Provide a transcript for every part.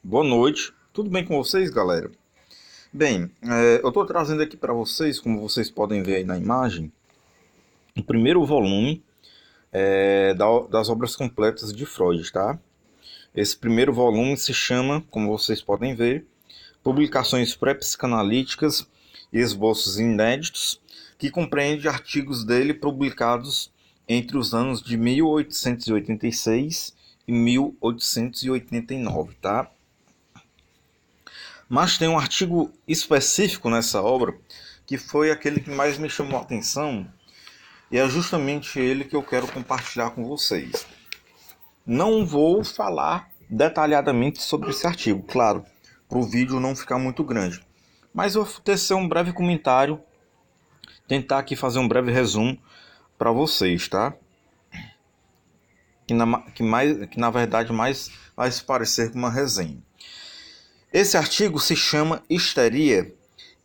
Boa noite, tudo bem com vocês, galera? Bem, eu estou trazendo aqui para vocês, como vocês podem ver aí na imagem, o primeiro volume das obras completas de Freud, tá? Esse primeiro volume se chama, como vocês podem ver, Publicações Pré-Psicanalíticas e Esboços Inéditos, que compreende artigos dele publicados entre os anos de 1886 e 1889, tá? Mas tem um artigo específico nessa obra que foi aquele que mais me chamou a atenção e é justamente ele que eu quero compartilhar com vocês. Não vou falar detalhadamente sobre esse artigo, claro, para o vídeo não ficar muito grande, mas eu vou tecer um breve comentário, tentar aqui fazer um breve resumo para vocês, tá? Que na verdade mais vai se parecer com uma resenha. Esse artigo se chama Histeria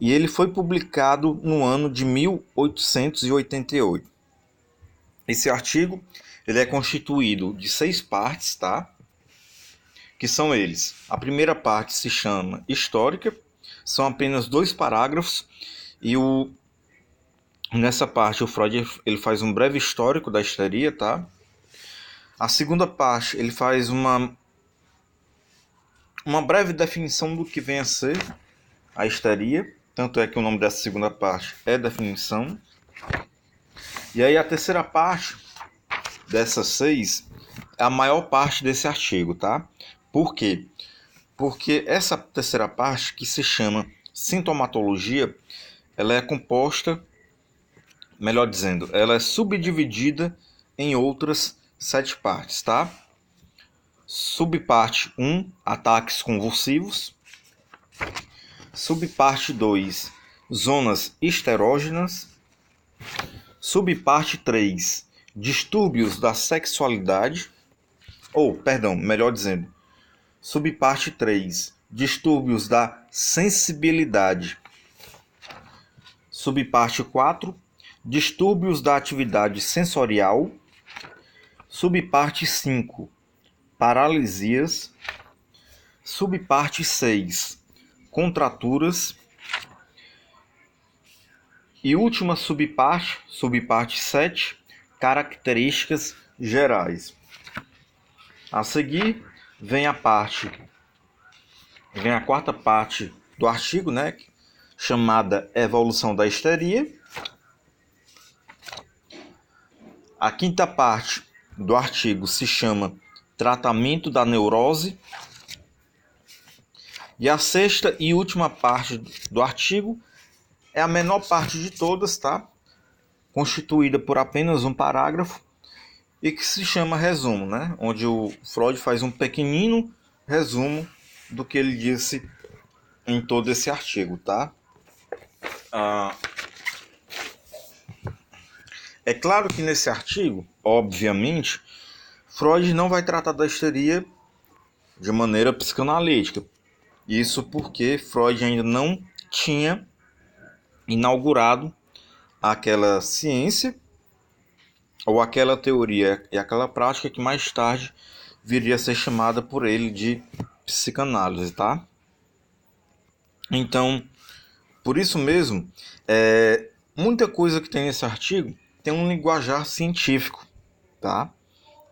e ele foi publicado no ano de 1888. Esse artigo ele é constituído de 6 partes, tá? Que são eles. A primeira parte se chama Histórica, são apenas 2 parágrafos e nessa parte o Freud ele faz um breve histórico da histeria, tá? A segunda parte ele faz uma breve definição do que vem a ser a histeria, tanto é que o nome dessa segunda parte é definição. E aí a terceira parte dessas 6 é a maior parte desse artigo, tá? Por quê? Porque essa terceira parte, que se chama sintomatologia, ela é composta, melhor dizendo, ela é subdividida em outras 7 partes, tá? Subparte 1, ataques convulsivos. Subparte 2, zonas histerógenas. Subparte 3, distúrbios da sexualidade. Melhor dizendo, subparte 3, distúrbios da sensibilidade. Subparte 4, distúrbios da atividade sensorial. Subparte 5, paralisias. Subparte 6, contraturas. E última subparte 7, características gerais. A seguir vem a quarta parte do artigo, né, chamada Evolução da Histeria. A quinta parte do artigo se chama Tratamento da Neurose. E a sexta e última parte do artigo é a menor parte de todas, tá? Constituída por apenas um parágrafo e que se chama resumo, né? Onde o Freud faz um pequenino resumo do que ele disse em todo esse artigo, tá? É claro que nesse artigo, obviamente, Freud não vai tratar da histeria de maneira psicanalítica. Isso porque Freud ainda não tinha inaugurado aquela ciência ou aquela teoria e aquela prática que mais tarde viria a ser chamada por ele de psicanálise, tá? Então, por isso mesmo, muita coisa que tem nesse artigo tem um linguajar científico, tá?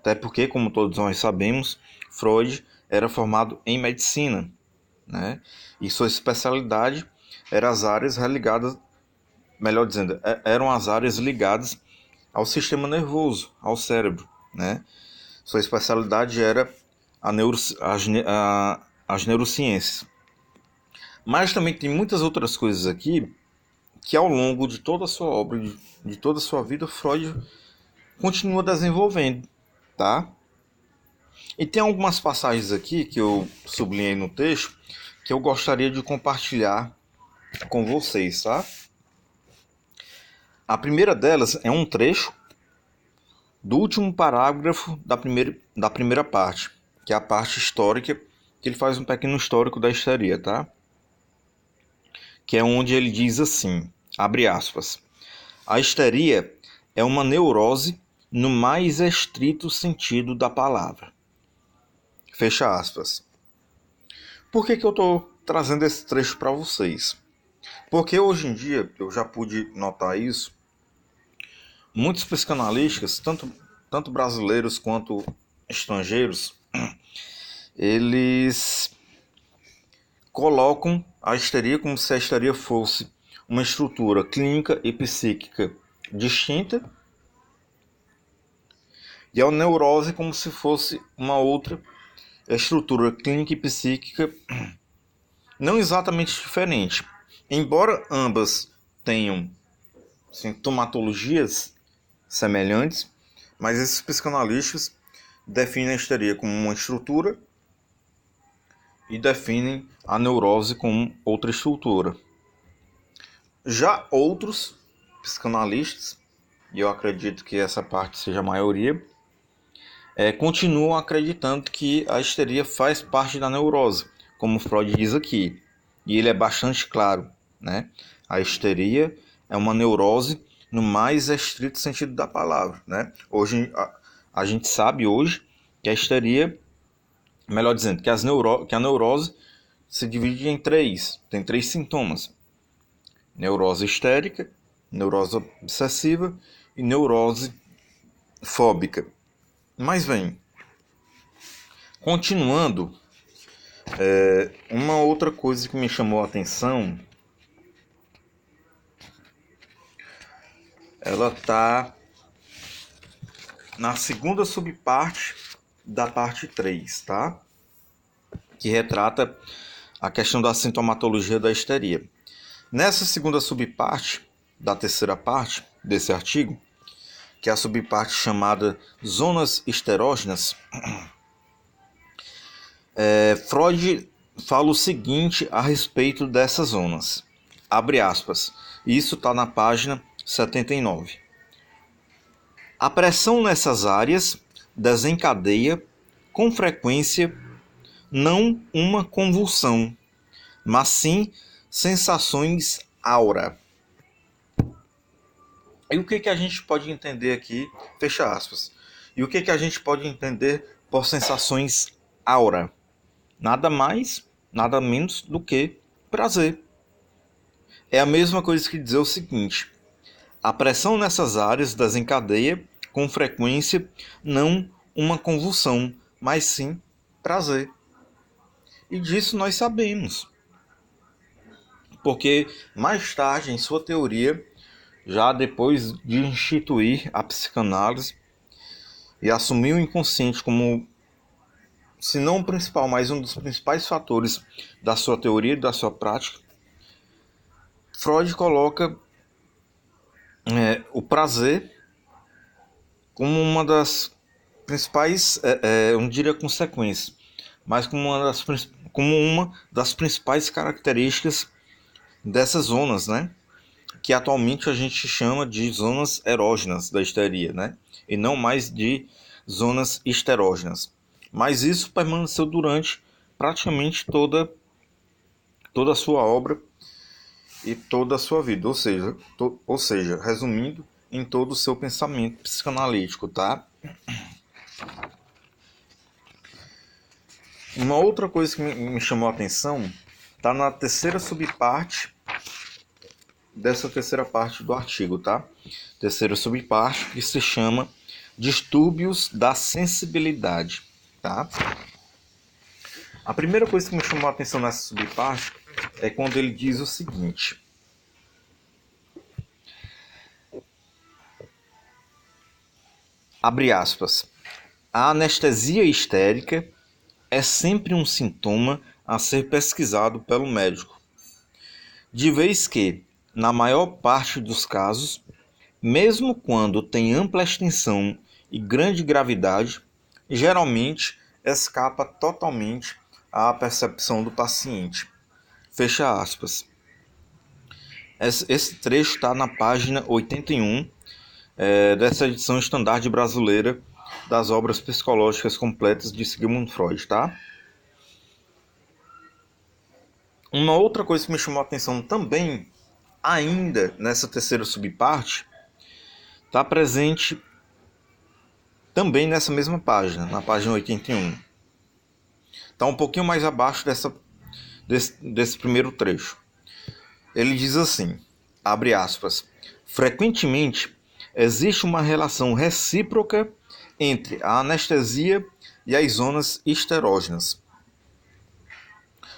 Até porque, como todos nós sabemos, Freud era formado em medicina, né? E sua especialidade eram as áreas ligadas, melhor dizendo, eram as áreas ligadas ao sistema nervoso, ao cérebro, né? Sua especialidade era as neurociências. Mas também tem muitas outras coisas aqui que ao longo de toda a sua obra, de toda a sua vida, Freud continua desenvolvendo, tá? E tem algumas passagens aqui que eu sublinhei no texto que eu gostaria de compartilhar com vocês, tá? A primeira delas é um trecho do último parágrafo da primeira parte, que é a parte histórica, que ele faz um pequeno histórico da histeria, tá? Que é onde ele diz assim, abre aspas, a histeria é uma neurose no mais estrito sentido da palavra. Fecha aspas. Por que eu estou trazendo esse trecho para vocês? Porque hoje em dia, eu já pude notar isso, muitos psicanalistas, tanto brasileiros quanto estrangeiros, eles colocam a histeria como se a histeria fosse uma estrutura clínica e psíquica distinta e a neurose como se fosse uma outra estrutura clínica e psíquica não exatamente diferente. Embora ambas tenham sintomatologias semelhantes, mas esses psicanalistas definem a histeria como uma estrutura e definem a neurose como outra estrutura. Já outros psicanalistas, e eu acredito que essa parte seja a maioria, continuam acreditando que a histeria faz parte da neurose, como Freud diz aqui. E ele é bastante claro, né? A histeria é uma neurose no mais estrito sentido da palavra, né? Hoje, a gente sabe hoje que a histeria, melhor dizendo, que a neurose se divide em três. Tem três sintomas: neurose histérica, neurose obsessiva e neurose fóbica. Mas bem, continuando, uma outra coisa que me chamou a atenção, ela está na segunda subparte da parte 3, tá? Que retrata a questão da sintomatologia da histeria. Nessa segunda subparte da terceira parte desse artigo, que é a subparte chamada zonas histerógenas, Freud fala o seguinte a respeito dessas zonas. Abre aspas. Isso está na página 79. A pressão nessas áreas desencadeia, com frequência, não uma convulsão, mas sim sensações aura. E o que a gente pode entender aqui, fecha aspas, e o que a gente pode entender por sensações aura? Nada mais, nada menos do que prazer. É a mesma coisa que dizer o seguinte: a pressão nessas áreas desencadeia, com frequência, não uma convulsão, mas sim prazer. E disso nós sabemos. Porque mais tarde, em sua teoria, já depois de instituir a psicanálise e assumir o inconsciente como, se não o principal, mas um dos principais fatores da sua teoria e da sua prática, Freud coloca o prazer como uma das principais, eu não diria consequências, mas como uma das principais características dessas zonas, né? Que atualmente a gente chama de zonas erógenas da histeria, né? E não mais de zonas histerógenas. Mas isso permaneceu durante praticamente toda a sua obra e toda a sua vida, ou seja, resumindo, em todo o seu pensamento psicanalítico, tá? Uma outra coisa que me chamou a atenção está na terceira subparte dessa terceira parte do artigo, tá? Terceira subparte, que se chama distúrbios da sensibilidade, tá? A primeira coisa que me chamou a atenção nessa subparte é quando ele diz o seguinte: abre aspas, a anestesia histérica é sempre um sintoma a ser pesquisado pelo médico, de vez que, na maior parte dos casos, mesmo quando tem ampla extensão e grande gravidade, geralmente escapa totalmente à percepção do paciente. Fecha aspas. Esse trecho está na página 81 dessa edição estandarte brasileira das obras psicológicas completas de Sigmund Freud, tá? Uma outra coisa que me chamou a atenção também, ainda nessa terceira subparte, está presente também nessa mesma página, na página 81. Está um pouquinho mais abaixo desse primeiro trecho. Ele diz assim, abre aspas, frequentemente existe uma relação recíproca entre a anestesia e as zonas esterógenas,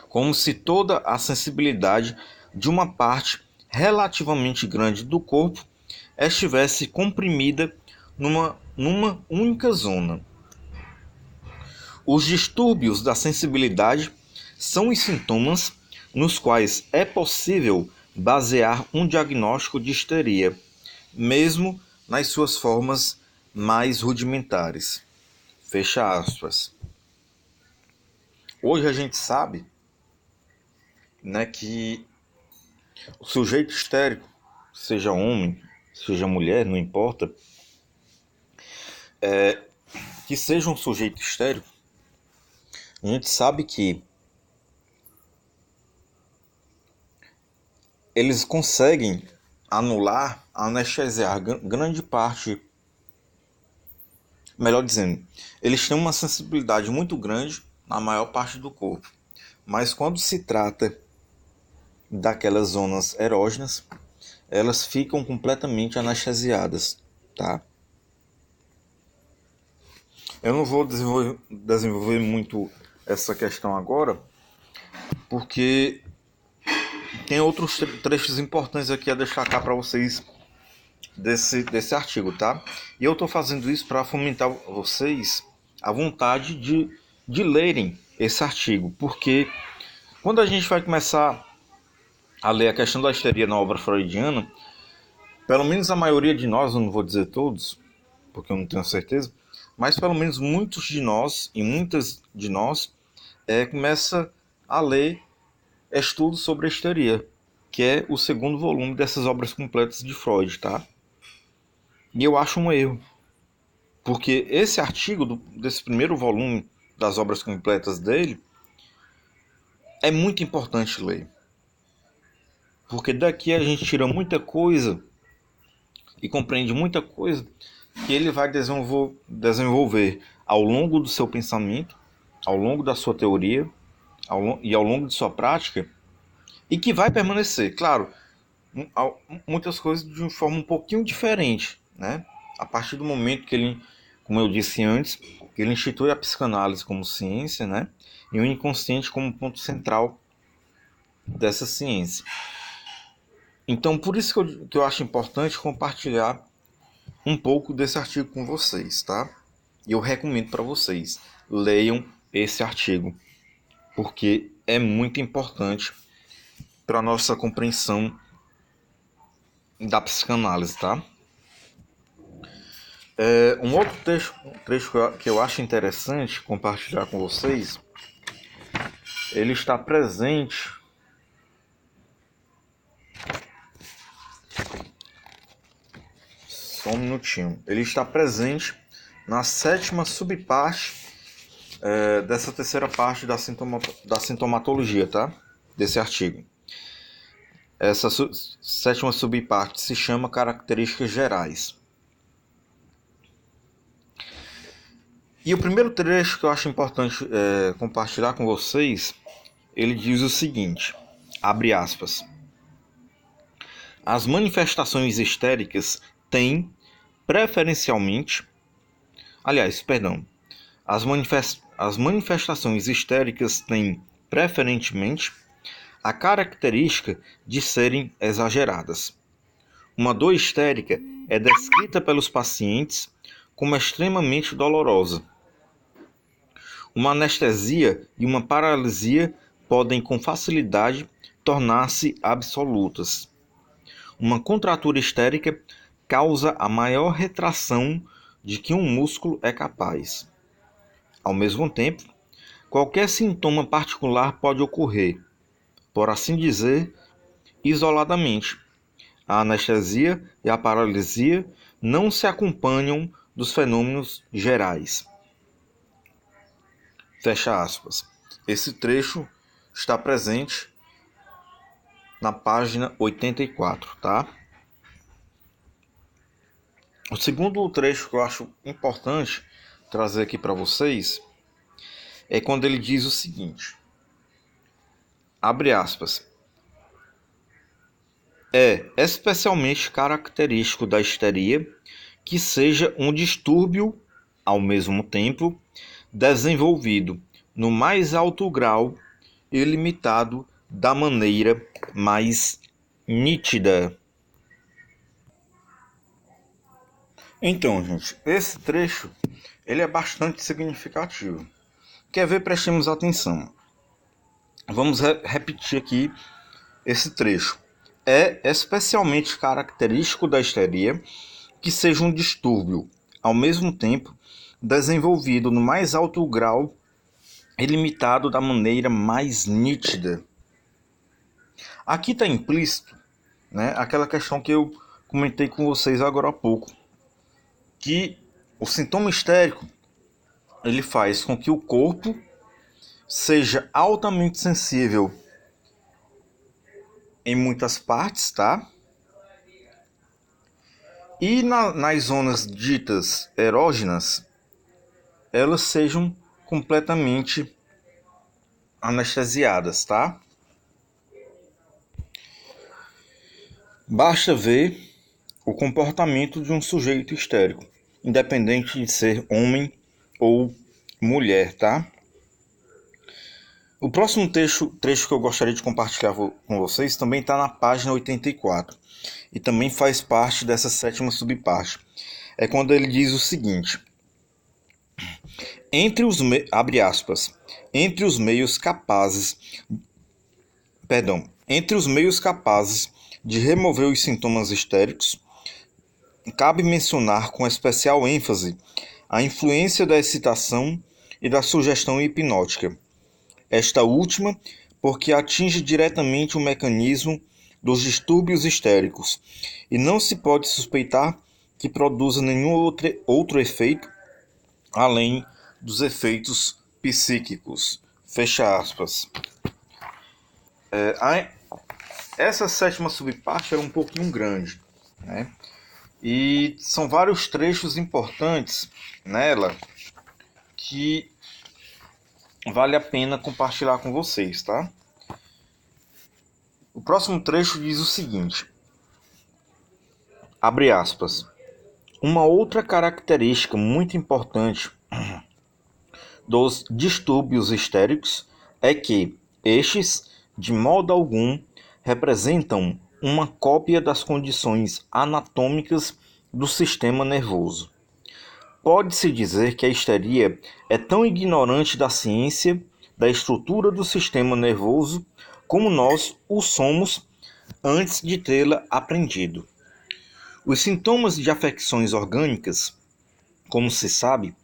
como se toda a sensibilidade de uma parte relativamente grande do corpo estivesse comprimida numa única zona. Os distúrbios da sensibilidade são os sintomas nos quais é possível basear um diagnóstico de histeria, mesmo nas suas formas mais rudimentares. Fecha aspas. Hoje a gente sabe, né, que o sujeito histérico, seja homem, seja mulher, não importa, que seja um sujeito histérico, a gente sabe que eles conseguem anular, anestesiar grande parte, melhor dizendo, eles têm uma sensibilidade muito grande na maior parte do corpo. Mas quando se trata daquelas zonas erógenas, elas ficam completamente anestesiadas, tá? Eu não vou desenvolver muito essa questão agora, porque tem outros trechos importantes aqui a destacar para vocês desse artigo, tá? E eu estou fazendo isso para fomentar vocês a vontade de lerem esse artigo, porque quando a gente vai começar a ler a questão da histeria na obra freudiana, pelo menos a maioria de nós, eu não vou dizer todos, porque eu não tenho certeza, mas pelo menos muitos de nós e muitas de nós começa a ler estudos sobre a histeria, que é o segundo volume dessas obras completas de Freud, tá? E eu acho um erro, porque esse artigo desse primeiro volume das obras completas dele é muito importante ler, porque daqui a gente tira muita coisa e compreende muita coisa que ele vai desenvolver ao longo do seu pensamento, ao longo da sua teoria e ao longo de sua prática, e que vai permanecer, claro, muitas coisas de uma forma um pouquinho diferente, né? A partir do momento que ele, como eu disse antes, que ele institui a psicanálise como ciência, né? E o inconsciente como ponto central dessa ciência. Então, por isso que eu acho importante compartilhar um pouco desse artigo com vocês, tá? E eu recomendo para vocês, leiam esse artigo, porque é muito importante para a nossa compreensão da psicanálise, tá? Um outro trecho que eu acho interessante compartilhar com vocês, ele está presente só um minutinho. Ele está presente na sétima subparte dessa terceira parte da sintomatologia, tá? Desse artigo. Essa sétima subparte se chama características gerais. E o primeiro trecho que eu acho importante compartilhar com vocês, ele diz o seguinte, abre aspas, as manifestações histéricas têm preferencialmente, as manifestações histéricas têm preferentemente a característica de serem exageradas. Uma dor histérica é descrita pelos pacientes como extremamente dolorosa. Uma anestesia e uma paralisia podem com facilidade tornar-se absolutas. Uma contratura histérica causa a maior retração de que um músculo é capaz. Ao mesmo tempo, qualquer sintoma particular pode ocorrer, por assim dizer, isoladamente. A anestesia e a paralisia não se acompanham dos fenômenos gerais. Fecha aspas. Esse trecho está presente na página 84, tá? O segundo trecho que eu acho importante trazer aqui para vocês é quando ele diz o seguinte: abre aspas, é especialmente característico da histeria que seja um distúrbio, ao mesmo tempo, desenvolvido no mais alto grau e limitado da maneira mais nítida. Então, gente, esse trecho ele é bastante significativo. Quer ver? Prestemos atenção. Vamos repetir aqui esse trecho. É especialmente característico da histeria que seja um distúrbio, ao mesmo tempo, desenvolvido no mais alto grau e limitado da maneira mais nítida. Aqui está implícito, né, aquela questão que eu comentei com vocês agora há pouco, que o sintoma histérico ele faz com que o corpo seja altamente sensível em muitas partes, tá? E nas zonas ditas erógenas, elas sejam completamente anestesiadas, tá? Basta ver o comportamento de um sujeito histérico, independente de ser homem ou mulher, tá? O próximo trecho que eu gostaria de compartilhar com vocês também está na página 84 e também faz parte dessa sétima subparte. É quando ele diz o seguinte: abre aspas, entre os meios capazes de remover os sintomas histéricos, cabe mencionar com especial ênfase a influência da excitação e da sugestão hipnótica. Esta última, porque atinge diretamente o mecanismo dos distúrbios histéricos, e não se pode suspeitar que produza nenhum outro efeito além dos efeitos psíquicos. Fecha aspas. Essa sétima subparte é um pouquinho grande, né? E são vários trechos importantes nela que vale a pena compartilhar com vocês, tá? O próximo trecho diz o seguinte: abre aspas. Uma outra característica muito importante dos distúrbios histéricos é que estes, de modo algum, representam uma cópia das condições anatômicas do sistema nervoso. Pode-se dizer que a histeria é tão ignorante da ciência, da estrutura do sistema nervoso, como nós o somos antes de tê-la aprendido. Os sintomas de afecções orgânicas, como se sabe,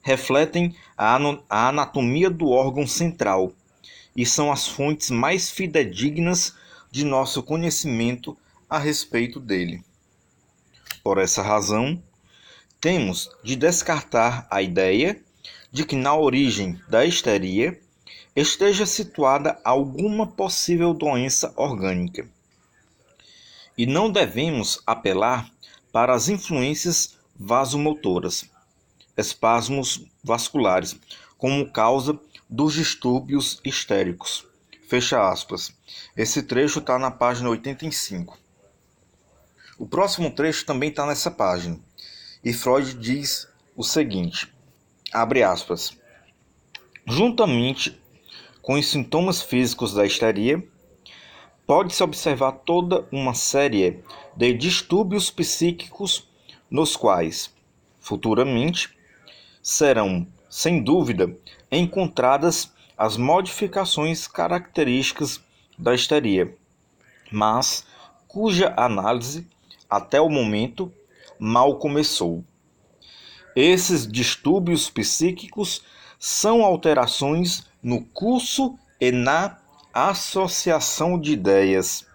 refletem a anatomia do órgão central e são as fontes mais fidedignas de nosso conhecimento a respeito dele. Por essa razão, temos de descartar a ideia de que na origem da histeria esteja situada alguma possível doença orgânica. E não devemos apelar para as influências vasomotoras, espasmos vasculares, como causa dos distúrbios histéricos. Fecha aspas. Esse trecho está na página 85. O próximo trecho também está nessa página. E Freud diz o seguinte, abre aspas, juntamente com os sintomas físicos da histeria, pode-se observar toda uma série de distúrbios psíquicos nos quais, futuramente, serão, sem dúvida, encontradas as modificações características da histeria, mas cuja análise, até o momento, mal começou. Esses distúrbios psíquicos são alterações no curso e na associação de ideias,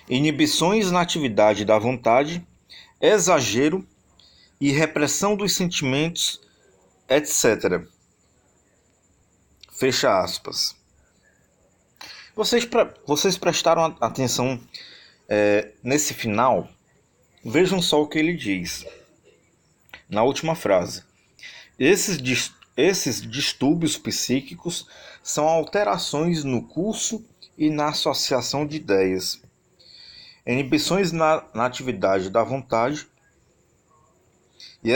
inibições na atividade da vontade, exagero e repressão dos sentimentos, etc. Fecha aspas. Vocês prestaram atenção nesse final? Vejam só o que ele diz na última frase. Esses distúrbios psíquicos são alterações no curso e na associação de ideias. Inibições na atividade da vontade e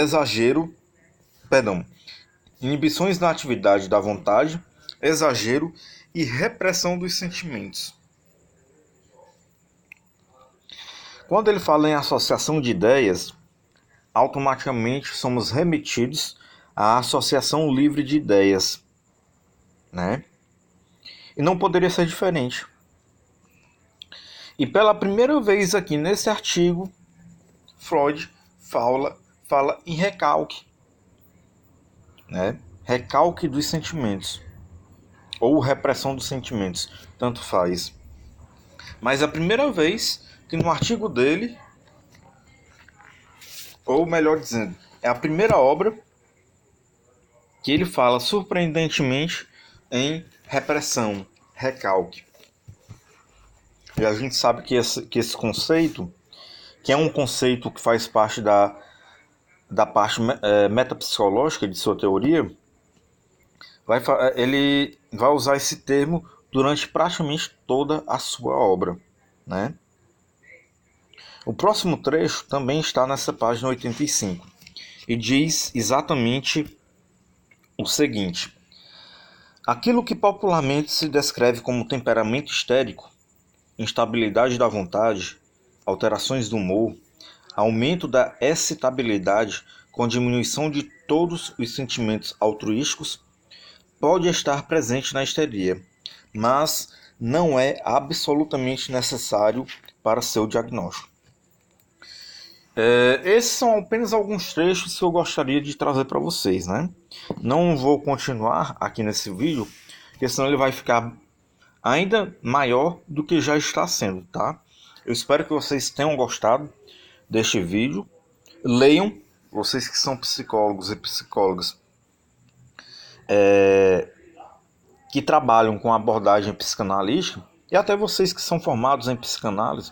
inibições na atividade da vontade, exagero e repressão dos sentimentos. Quando ele fala em associação de ideias, automaticamente somos remetidos à associação livre de ideias, né? E não poderia ser diferente. E pela primeira vez aqui nesse artigo, Freud fala em recalque, né? Recalque dos sentimentos, ou repressão dos sentimentos, tanto faz. Mas a primeira vez que no artigo dele, ou melhor dizendo, é a primeira obra que ele fala surpreendentemente em repressão, recalque. E a gente sabe que esse conceito, que é um conceito que faz parte da parte metapsicológica de sua teoria, ele vai usar esse termo durante praticamente toda a sua obra, né? O próximo trecho também está nessa página 85 e diz exatamente o seguinte: aquilo que popularmente se descreve como temperamento histérico, instabilidade da vontade, alterações do humor, aumento da excitabilidade com diminuição de todos os sentimentos altruísticos, pode estar presente na histeria, mas não é absolutamente necessário para seu diagnóstico. Esses são apenas alguns trechos que eu gostaria de trazer para vocês, né? Não vou continuar aqui nesse vídeo, porque senão ele vai ficar ainda maior do que já está sendo, tá? Eu espero que vocês tenham gostado deste vídeo. Leiam, vocês que são psicólogos e psicólogas que trabalham com abordagem psicanalítica, e até vocês que são formados em psicanálise,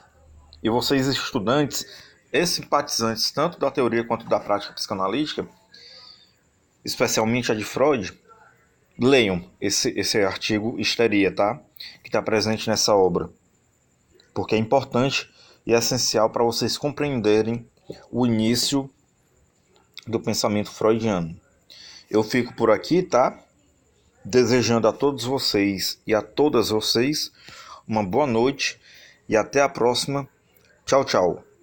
e vocês estudantes e simpatizantes tanto da teoria quanto da prática psicanalítica, especialmente a de Freud, leiam esse artigo Histeria, tá? Que está presente nessa obra, porque é importante e é essencial para vocês compreenderem o início do pensamento freudiano. Eu fico por aqui, tá? Desejando a todos vocês e a todas vocês uma boa noite e até a próxima. Tchau, tchau.